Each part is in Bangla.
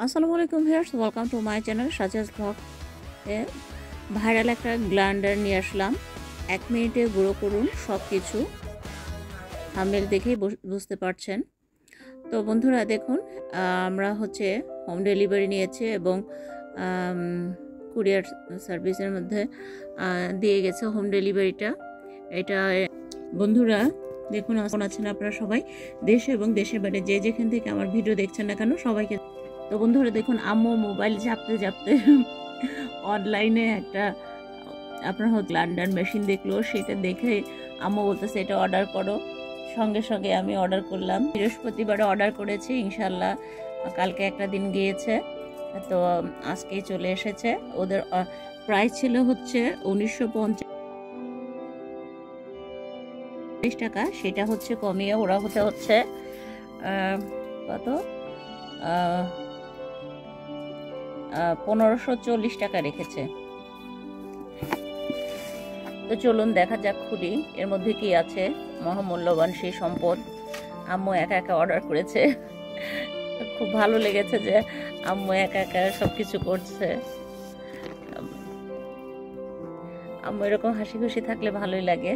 আসসালামু আলাইকুম viewers, welcome to my channel Sajaj vlog. Viral একটা ব্লেন্ডার নিয়ে আসলাম। 1 মিনিটে গুঁড়ো করুন সব কিছু। থাম্বনেল দেখেই বুঝতে পারছেন। তো বন্ধুরা দেখুন, আমরা হোম ডেলিভারি নিয়েছি এবং কুরিয়ার সার্ভিসের মধ্যে দিয়ে গেছে হোম ডেলিভারিটা। এটা বন্ধুরা দেখুন, কেমন আছেন আপনারা সবাই, দেশে এবং দেশের বাইরে যে যেখান থেকে আমার ভিডিও দেখছেন না কেন সবাইকে। তো বন্ধুরা দেখুন, আম্মু মোবাইল চাপতে অনলাইনে একটা আপনার ব্লেন্ডার মেশিন দেখলো, সেটা দেখে আম্মু বলতেছে এটা অর্ডার করো। সঙ্গে সঙ্গে আমি অর্ডার করলাম। বৃহস্পতিবারে অর্ডার করেছি, ইনশাল্লাহ কালকে একটা দিন গিয়েছে, তো আজকেই চলে এসেছে। ওদের প্রাইস ছিল 1950 টাকা, সেটা কমিয়ে ওরা হচ্ছে কত 1540 টাকা রেখেছে। তো চলুন দেখা যাক, খুলি এর মধ্যে কি আছে। মহামূল্যবান সেই সম্পদ আম্মু একা একা অর্ডার করেছে। খুব ভালো লেগেছে যে আম্মু একা একা সবকিছু করছে। আম্মু এরকম হাসি খুশি থাকলে ভালোই লাগে।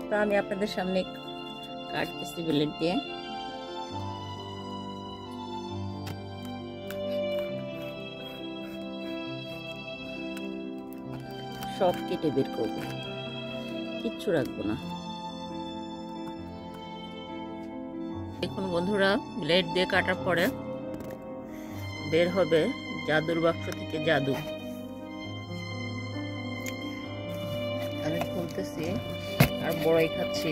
তো আমি আপনাদের সামনে কাটতেছি ব্লেড দিয়ে। সব কেটে বের করবো, কিচ্ছু রাখবো না। দেখুন বন্ধুরা, ব্লেড দিয়ে কাটার পরে বের হবে জাদুর বাক্স থেকে জাদু। আমি খুলতেছি আর বড়াই খাচ্ছি,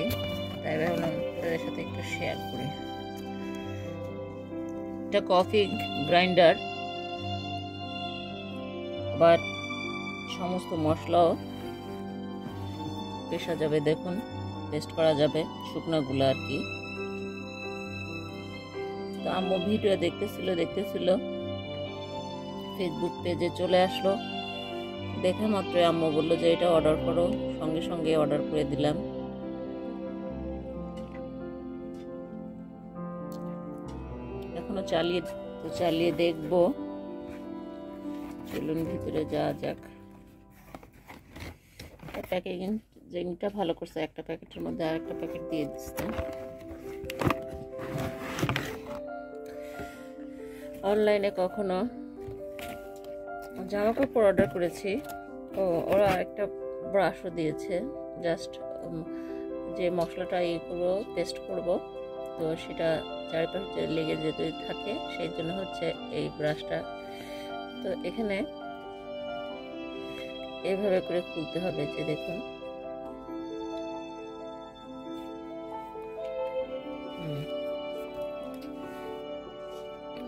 তাই ভাবলাম তাদের সাথে একটু শেয়ার করি। এটা কফি গ্রাইন্ডার, আবার সমস্ত মশলাও পেশা যাবে, দেখুন পেস্ট করা যাবে, শুকনাগুলো আর কি। তো আম্মু ভিডিও দেখতেছিল, ফেসবুক পেজে চলে আসলো। দেখে মাত্র আম্মু বললো যে এটা অর্ডার করো, সঙ্গে সঙ্গে অর্ডার করে দিলাম। এখনো চালিয়ে দেখবো। চলুন ভিতরে যাওয়া যাক। প্যাকেজিংটা ভালো করছে, একটা প্যাকেটের মধ্যে আর একটা প্যাকেট দিয়ে দিচ্ছে। অনলাইনে কখনো জামা কাপড় অর্ডার করেছি, ওরা একটা ব্রাশও দিয়েছে, জাস্ট যে মশলাটা পুরো পেস্ট করব, তো সেটা চারিপাশে লেগে যেতে থাকে, সেই জন্য এই ব্রাশটা। তো এখানে এইভাবে করে খুলতে হবে, যে দেখুন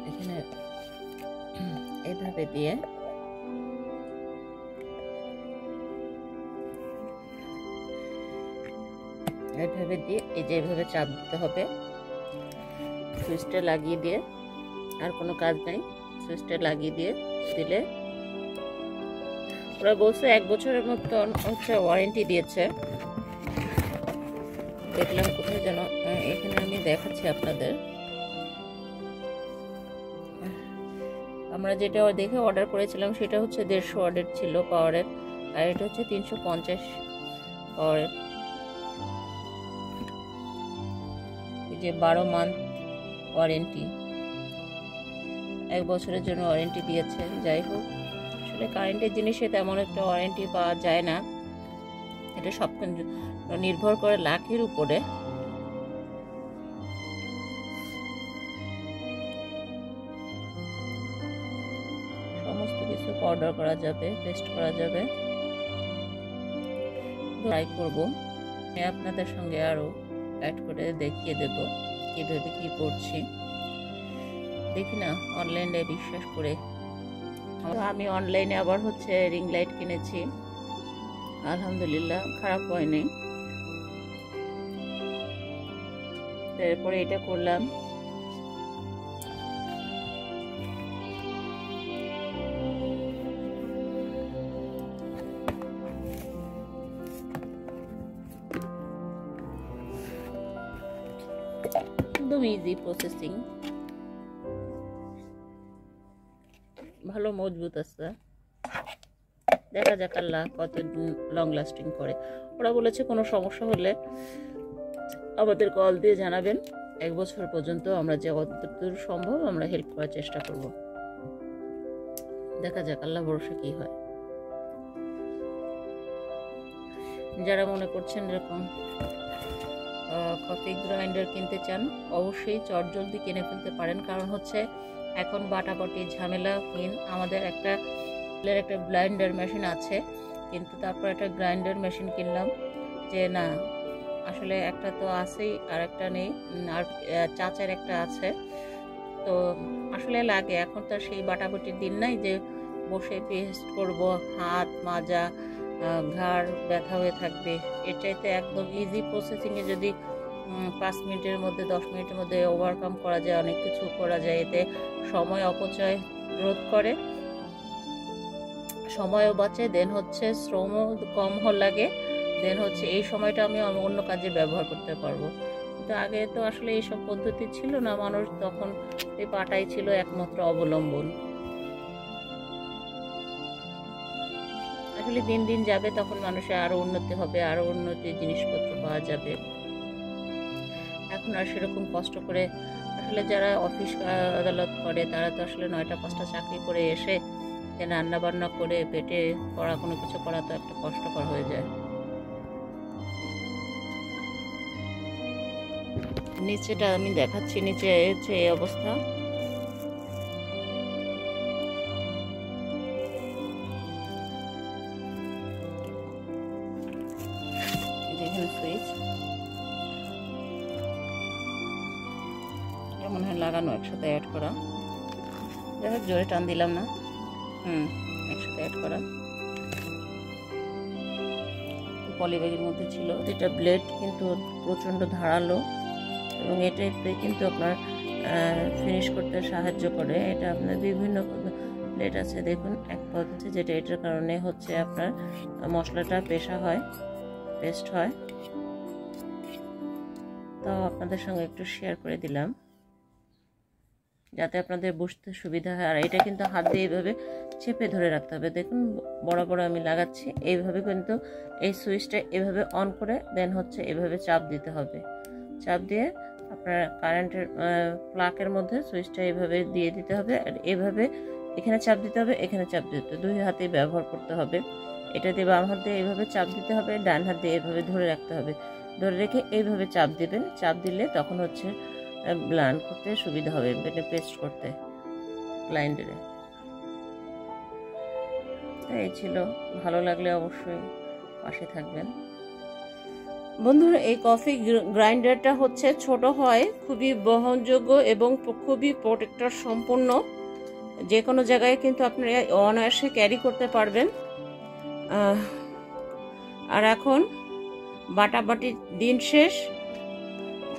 এখানে এইভাবে দিয়ে এই যে এইভাবে চাপ দিতে হবে। সুইচটা লাগিয়ে দিয়ে, আর কোনো কাজ নাই, সুইচটা লাগিয়ে দিলে ওরা বলছে 1 বছরের মতন ওয়ারেন্টি দিয়েছে। দেখলাম কোথায় যেন, এখানে আমি দেখাচ্ছি আপনাদের। আমরা যেটা দেখে অর্ডার করেছিলাম সেটা 150 ওয়াটের ছিল পাওয়ারের, আর এটা 350 পাওয়ারের। এই যে 12 মান্থ ওয়ারেন্টি, 1 বছরের জন্য ওয়ারেন্টি দিয়েছে। যাই হোক, আসলে কারেন্টের জিনিসে তেমন একটা ওয়ারেন্টি পাওয়া যায় না, এটা সব নির্ভর করে লাখের উপরে। সমস্ত কিছু অর্ডার করা যাবে, পেস্ট করা যাবে। ট্রাই করব, আপনাদের সঙ্গে আরো অ্যাড করে দেখিয়ে দেব কিভাবে কি করছি। দেখি না, অনলাইনে বিশ্বাস করে। আমি অনলাইনে আবার রিং লাইট কিনেছি, আলহামদুলিল্লাহ খারাপ হয়নি। তারপরে এটা করলাম। একদম ইজি প্রসেসিং। ভালো মজবুত আছে। দেখা যাক আল্লাহ কত লং লাস্টিং করে। ওরা বলেছে কোনো সমস্যা হলে আমাদের কল দিয়ে জানাবেন, 1 বছর পর্যন্ত আমরা যে যতদূর সম্ভব আমরা হেল্প করার চেষ্টা করব। দেখা যাক আল্লাহ ভরসা কি হয়। যারা মনে করছেন এরকম কফি গ্রাইন্ডার কিনতে চান, অবশ্যই চটজলদি কিনে ফেলতে পারেন। কারণ হচ্ছে এখন বাটাবাটি ঝামেলা আমাদের একটা ব্লেন্ডার মেশিন আছে, কিন্তু তারপর একটা গ্রাইন্ডার মেশিন কিনলাম যে না, আসলে একটা তো আছেই আর একটা নেই, আর চাচার একটা আছে, তো আসলে লাগে। এখন তো সেই বাটাবাটির দিন নাই যে বসে পেস্ট করব, হাত মাজা, ঘাড় ব্যথা হয়ে থাকবে। এর চাইতে একদম ইজি প্রসেসিংয়ে যদি 5 মিনিটের মধ্যে 10 মিনিটের মধ্যে ওভারকাম করা যায়, অনেক কিছু করা যায়। এতে সময় অপচয় রোধ করে, সময়ও বাঁচে, দেন হচ্ছে শ্রমও কম লাগে, দেন হচ্ছে এই সময়টা আমি অন্য কাজে ব্যবহার করতে পারবো। কিন্তু আগে তো আসলে এইসব পদ্ধতি ছিল না, মানুষ তখন এই পাটাই ছিল একমাত্র অবলম্বন। আসলে দিন দিন যাবে, তখন মানুষের আরো উন্নতি হবে, আরো উন্নতির জিনিসপত্র পাওয়া যাবে। এখন আর সেরকম কষ্ট করে, আসলে যারা অফিস আদালত করে তারা তো আসলে 9টা 5টা চাকরি করে এসে রান্না বান্না করে পেটে পড়া কোনো কিছু করা তো একটা কষ্টকর হয়ে যায়। নিচেটা আমি দেখাচ্ছি, নিচে হচ্ছে এই অবস্থা। সুইচ মনে হয় লাগানো, একসাথে অ্যাড করা, যাই হোক জোরে টান দিলাম না, একসাথে অ্যাড করা। পলিব্যাগের মধ্যে ছিল। এটা ব্লেড কিন্তু প্রচণ্ড ধারালো, এবং এটাতে কিন্তু আপনার ফিনিশ করতে সাহায্য করে। এটা আপনার বিভিন্ন ব্লেড আছে, দেখুন এক পদ্ধতি, যেটা এটার কারণে হচ্ছে আপনার মশলাটা পেস্ট হয়। তো আপনাদের সঙ্গে একটু শেয়ার করে দিলাম যাতে আপনাদের বুঝতে সুবিধা হয়। আর এটা কিন্তু হাত দিয়ে এইভাবে চেপে ধরে রাখতে হবে। দেখুন বড় আমি লাগাচ্ছি, এইভাবে কিন্তু এই সুইচটা এভাবে অন করে দেন হচ্ছে এভাবে চাপ দিতে হবে। চাপ দিয়ে আপনার কারেন্টের প্লাগের মধ্যে সুইচটা এভাবে দিয়ে দিতে হবে, আর এভাবে এখানে চাপ দিতে হবে, এখানে চাপ দিতে হবে, 2 হাতেই ব্যবহার করতে হবে। এটা দিয়ে বাম হাত দিয়ে এইভাবে চাপ দিতে হবে, ডান হাত দিয়ে এইভাবে ধরে রাখতে হবে। ধরে রেখে এইভাবে চাপ দিবেন, চাপ দিলে তখন হচ্ছে ব্লেন্ড করতে সুবিধা হবে, পেস্ট করতে গ্রাইন্ডারে। এই ছিল, ভালো লাগলে অবশ্যই পাশে থাকবেন। বন্ধুরা, এই কফি গ্রাইন্ডারটা হচ্ছে ছোট হয়, খুবই বহনযোগ্য এবং খুবই প্রোটেক্টর সম্পন্ন। যে কোনো জায়গায় কিন্তু আপনারা অনায়াসে ক্যারি করতে পারবেন। আর এখন বাটাবাটির দিন শেষ,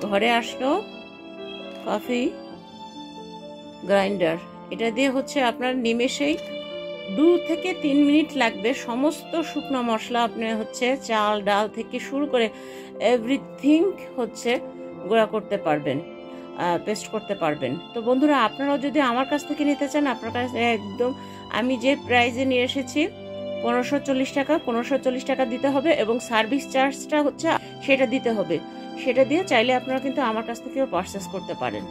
ঘরে আসলো কফি গ্রাইন্ডার। এটা দিয়ে হচ্ছে আপনার নিমেষেই 2 থেকে 3 মিনিট লাগবে সমস্ত শুকনো মশলা আপনি হচ্ছে চাল ডাল থেকে শুরু করে এভরিথিং হচ্ছে গুঁড়া করতে পারবেন, পেস্ট করতে পারবেন। তো বন্ধুরা, আপনারাও যদি আমার কাছ থেকে নিতে চান, আপনার কাছে একদম আমি যে প্রাইসে নিয়ে এসেছি 1540 টাকা, 1540 টাকা দিতে হবে, এবং সার্ভিস চার্জটা হচ্ছে সেটা দিতে হবে। সেটা দিয়ে চাইলে আপনারা কিন্তু আমার কাছ থেকেও পারচেস করতে পারেন।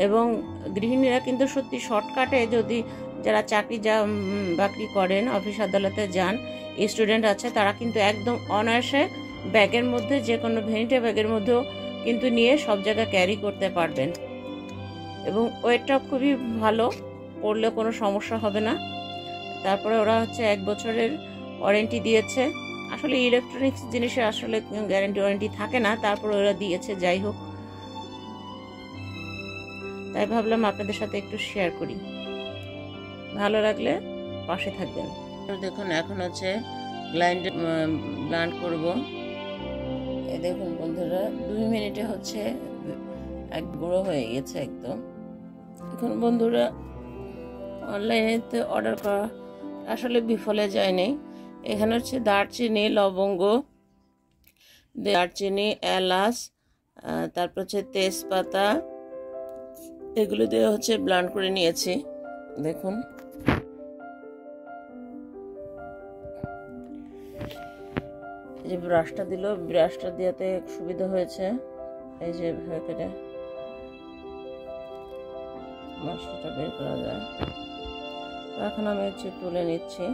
এবং গৃহিণীরা কিন্তু সত্যি শর্টকাটে, যদি যারা চাকরি বাকরি করেন, অফিস আদালতে যান, স্টুডেন্ট আছে, তারা কিন্তু একদম অনায়াসে ব্যাগের মধ্যে, যে কোনো ভ্যানিটি ব্যাগের মধ্যেও কিন্তু নিয়ে সব জায়গায় ক্যারি করতে পারবেন। এবং ওয়েটটা খুবই ভালো, পড়লে কোনো সমস্যা হবে না। তারপরে ওরা হচ্ছে 1 বছরের ওয়ারেন্টি দিয়েছে। আসলে ইলেকট্রনিক্স জিনিসে আসলে গ্যারান্টি ওয়ারেন্টি থাকে না, তারপরে ওরা দিয়েছে। যাই হোক, তাই ভাবলাম আপনাদের সাথে একটু শেয়ার করি, ভালো লাগলে পাশে থাকবেন। দেখুন এখন হচ্ছে ব্লেন্ড করব। এই দেখুন বন্ধুরা, 2 মিনিটে হচ্ছে এক গুঁড়ো হয়ে গেছে একদম। এখন বন্ধুরা, অনলাইনেতে অর্ডার করা আসলে বিফলে যায়নি। এখানে হচ্ছে দারচিনি, লবঙ্গ, দারচিনি, এলাচ, তারপর হচ্ছে তেজপাতা, এগুলো দিয়ে হচ্ছে ব্লেন্ড করে নিয়েছি। দেখুন এই যে ব্রাশটা দিল, ব্রাশটা দিতে সুবিধা হয়েছে। এই যে কেটে মশলাটা বের করা যায়। এখন আমি তুলে নিচ্ছি।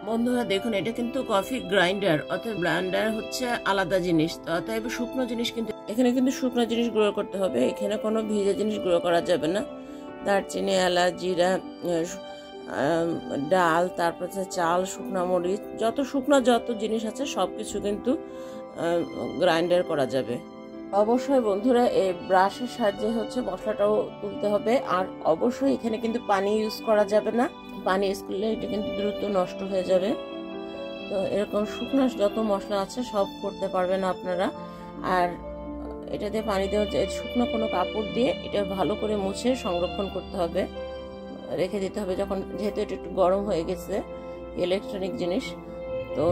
বন্ধুরা দেখুন, এটা কিন্তু কফি গ্রাইন্ডার, অর্থাৎ ব্লেন্ডার হচ্ছে আলাদা জিনিস। অতএব শুকনো জিনিস কিন্তু এখানে কিন্তু শুকনো জিনিস গুঁড়ো করতে হবে, এখানে কোনো ভিজে জিনিস গুঁড়ো করা যাবে না। দারচিনি, এলাচ, জিরা, ডাল, তারপর চাল, শুকনো মরিচ, যত জিনিস আছে সব কিছু কিন্তু গ্রাইন্ডার করা যাবে। অবশ্যই বন্ধুরা এই ব্রাশের সাহায্যে হচ্ছে মশলাটাও তুলতে হবে। আর অবশ্যই এখানে কিন্তু পানি ইউজ করা যাবে না, পানি ইউজ করলে এটা কিন্তু দ্রুত নষ্ট হয়ে যাবে। তো এরকম শুকনো যত মশলা আছে সব করতে পারবেন আপনারা। আর এটা দিয়ে পানি দেওয়া, শুকনো কোনো কাপড় দিয়ে এটা ভালো করে মুছে সংরক্ষণ করতে হবে, রেখে দিতে হবে। যখন যেহেতু এটা একটু গরম হয়ে গেছে ইলেকট্রনিক জিনিস, তো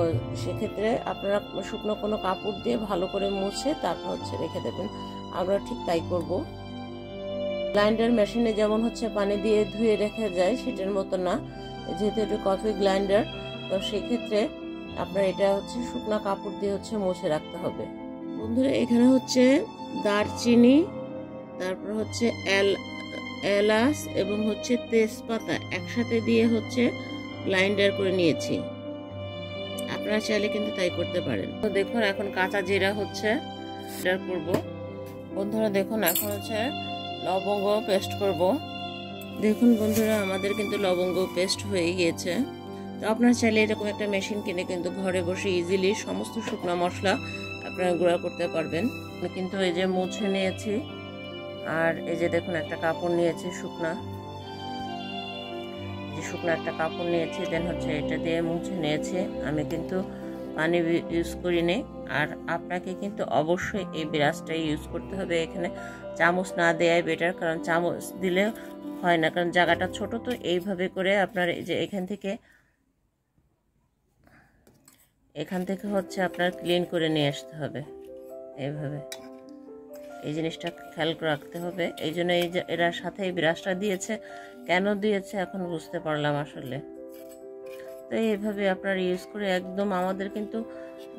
সেক্ষেত্রে আপনারা শুকনো কোনো কাপড় দিয়ে ভালো করে মুছে তারপর হচ্ছে রেখে দেবেন। আমরা ঠিক তাই করব। গ্রাইন্ডার মেশিনে যেমন হচ্ছে পানি দিয়ে ধুয়ে রেখে যায়, সেটার মতো না, যেহেতু এটা কফি গ্রাইন্ডার, তো সেক্ষেত্রে আপনার এটা হচ্ছে শুকনো কাপড় দিয়ে হচ্ছে মুছে রাখতে হবে। বন্ধুরা এখানে হচ্ছে দারচিনি, তারপর হচ্ছে এলাচ এবং হচ্ছে তেজপাতা একসাথে দিয়ে হচ্ছে গ্রাইন্ডার করে নিয়েছি। আপনারা চাইলে কিন্তু তাই করতে পারেন। তো দেখুন এখন কাঁচা জিরা হচ্ছে করব। বন্ধুরা দেখুন এখন হচ্ছে লবঙ্গ পেস্ট করব। দেখুন বন্ধুরা আমাদের কিন্তু লবঙ্গ পেস্ট হয়ে গিয়েছে। তো আপনারা চাইলে এরকম একটা মেশিন কিনে কিন্তু ঘরে বসে ইজিলি সমস্ত শুকনো মশলা আপনারা গুঁড়া করতে পারবেন। কিন্তু এই যে মুছে নিয়েছি, আর এই যে দেখুন একটা কাপড় নিয়েছি শুকনা একটা কাপড় নিয়েছি, দেন হচ্ছে এটা দিয়ে মুছে নিয়েছি। আমি কিন্তু পানি ইউজ করিনি। আর আপনাকে কিন্তু অবশ্যই এই ব্রাশটা ইউজ করতে হবে। এখানে চামচ না দেওয়াই বেটার, কারণ চামচ দিলে হয় না, কারণ জায়গাটা ছোট। তো এইভাবে করে আপনার এই যে এখান থেকে হচ্ছে আপনার ক্লিন করে নিয়ে আসতে হবে। এইভাবে এই জিনিসটা খেয়াল রাখতে হবে। এই জন্য এরা সাথে এই ব্রাশটা দিয়েছে, কেন দিয়েছে এখন বুঝতে পারলাম আসলে। তো এইভাবে আপনার ইউজ করে একদম, আমাদের কিন্তু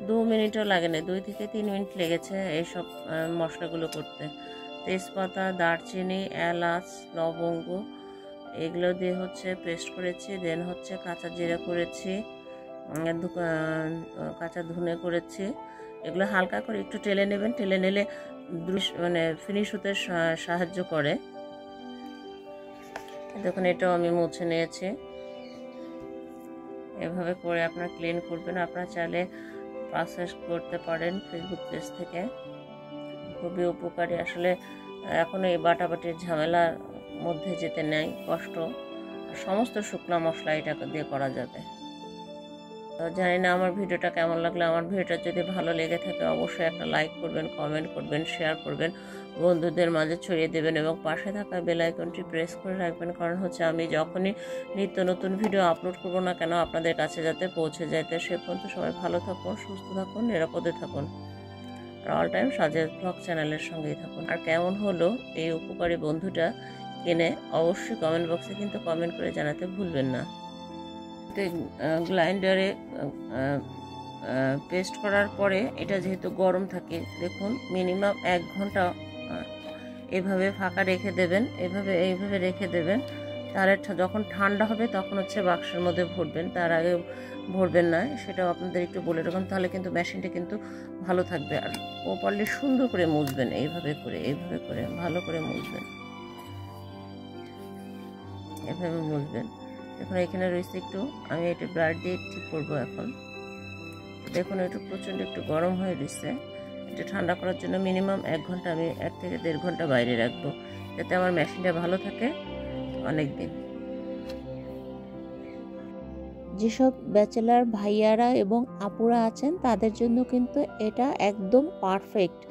2 মিনিটও লাগে না, 2 থেকে 3 মিনিট লেগেছে এইসব মশলাগুলো করতে। তেজপাতা, দারচিনি, এলাচ, লবঙ্গ এগুলো দিয়ে হচ্ছে পেস্ট করেছি। দেন হচ্ছে কাঁচা জিরা করেছি, কাঁচা ধনে করেছি। এগুলো হালকা করে একটু টেলে নেবেন, টেলে নিলে মানে ফিনিশ হতে সাহায্য করে। দেখুন এটাও আমি মুছে নিয়েছি। এভাবে করে আপনারা ক্লিন করবেন। আপনারা চাইলে পারচেজ করতে পারেন ফেসবুক পেজ থেকে, খুবই উপকারী। আসলে এখন এই বাটাবাটির ঝামেলার মধ্যে যেতে নেই কষ্ট, সমস্ত শুকনো মশলা এটা দিয়ে করা যাবে। তো জানি না আমার ভিডিওটা কেমন লাগলো। আমার ভিডিওটা যদি ভালো লেগে থাকে অবশ্যই একটা লাইক করবেন, কমেন্ট করবেন, শেয়ার করবেন, বন্ধুদের মাঝে ছড়িয়ে দেবেন এবং পাশে থাকা বেল আইকনটি প্রেস করে রাখবেন। কারণ হচ্ছে আমি যখনই নিত্য নতুন ভিডিও আপলোড করব না কেন আপনাদের কাছে যাতে পৌঁছে যায়। তো সে পর্যন্ত সবাই ভালো থাকুন, সুস্থ থাকুন, নিরাপদে থাকুন। আর অল টাইম সাজেদ ব্লগ চ্যানেলের সঙ্গেই থাকুন। আর কেমন হলো এই উপকারী বন্ধুটা কিনে অবশ্যই কমেন্ট বক্সে কিন্তু কমেন্ট করে জানাতে ভুলবেন না। গ্রাইন্ডারে পেস্ট করার পরে এটা যেহেতু গরম থাকে, দেখুন মিনিমাম 1 ঘন্টা এভাবে ফাঁকা রেখে দেবেন, এইভাবে রেখে দেবেন। তাহলে যখন ঠান্ডা হবে তখন হচ্ছে বাক্সের মধ্যে ভরবেন, তার আগে ভরবেন না, সেটাও আপনাদের একটু বলে রাখুন। তাহলে কিন্তু মেশিনটা কিন্তু ভালো থাকবে। আর প্রপারলি সুন্দর করে মুছবেন, এইভাবে করে ভালো করে মুছবেন, এভাবে মুছবেন। দেখুন এখানে রয়েছে একটু, আমি এটা ব্রাশ দিয়ে ঠিক করবো এখন। দেখুন একটু প্রচণ্ড একটু গরম হয়ে রয়েছে। এটা ঠান্ডা করার জন্য মিনিমাম 1 ঘন্টা, আমি 1 থেকে 1.5 ঘন্টা বাইরে রাখবো, যাতে আমার মেশিনটা ভালো থাকে অনেক দিন। যেসব ব্যাচেলার ভাইয়ারা এবং আপুরা আছেন তাদের জন্য কিন্তু এটা একদম পারফেক্ট।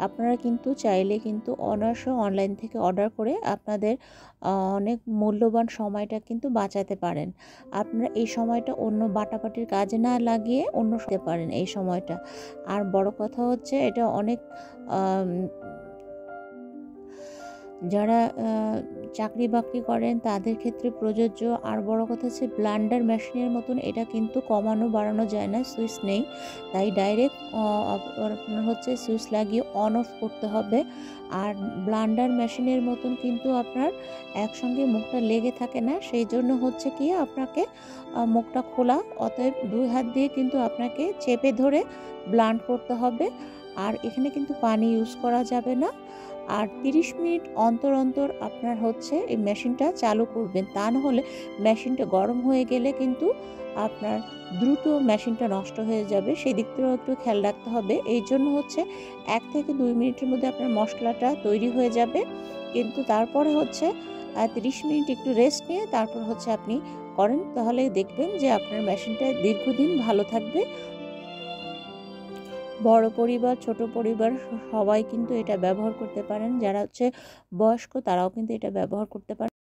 আপনারা কিন্তু চাইলে কিন্তু অনায়াসে অনলাইন থেকে অর্ডার করে আপনাদের অনেক মূল্যবান সময়টা কিন্তু বাঁচাতে পারেন। আপনারা এই সময়টা অন্য বাটাবাটির কাজে না লাগিয়ে অন্য করতে পারেন এই সময়টা। আর বড় কথা হচ্ছে এটা অনেক যারা চাকরি বাকরি করেন তাদের ক্ষেত্রে প্রযোজ্য। আর বড় কথা হচ্ছে ব্লান্ডার মেশিনের মতন এটা কিন্তু কমানো বাড়ানো যায় না, সুইচ নেই, তাই ডাইরেক্ট আপনার হচ্ছে সুইচ লাগিয়ে অন অফ করতে হবে। আর ব্লান্ডার মেশিনের মতন কিন্তু আপনার একসঙ্গে মুখটা লেগে থাকে না, সেই জন্য হচ্ছে কি আপনাকে মুখটা খোলা, অতএব 2 হাত দিয়ে কিন্তু আপনাকে চেপে ধরে ব্লান্ড করতে হবে। আর এখানে কিন্তু পানি ইউজ করা যাবে না। আর 30 মিনিট অন্তর অন্তর আপনার হচ্ছে এই মেশিনটা চালু করবেন, তা না হলে মেশিনটা গরম হয়ে গেলে কিন্তু আপনার দ্রুত মেশিনটা নষ্ট হয়ে যাবে, সেই দিক থেকেও একটু খেয়াল রাখতে হবে। এই জন্য হচ্ছে 1 থেকে 2 মিনিটের মধ্যে আপনার মশলাটা তৈরি হয়ে যাবে, কিন্তু তারপরে হচ্ছে 30 মিনিট একটু রেস্ট নিয়ে তারপর হচ্ছে আপনি করেন, তাহলে দেখবেন যে আপনার মেশিনটা দীর্ঘদিন ভালো থাকবে। বড় পরিবার, ছোট পরিবার সবাই কিন্তু এটা ব্যবহার করতে পারেন। যারা হচ্ছে বয়স্ক তারাও কিন্তু এটা ব্যবহার করতে পারেন।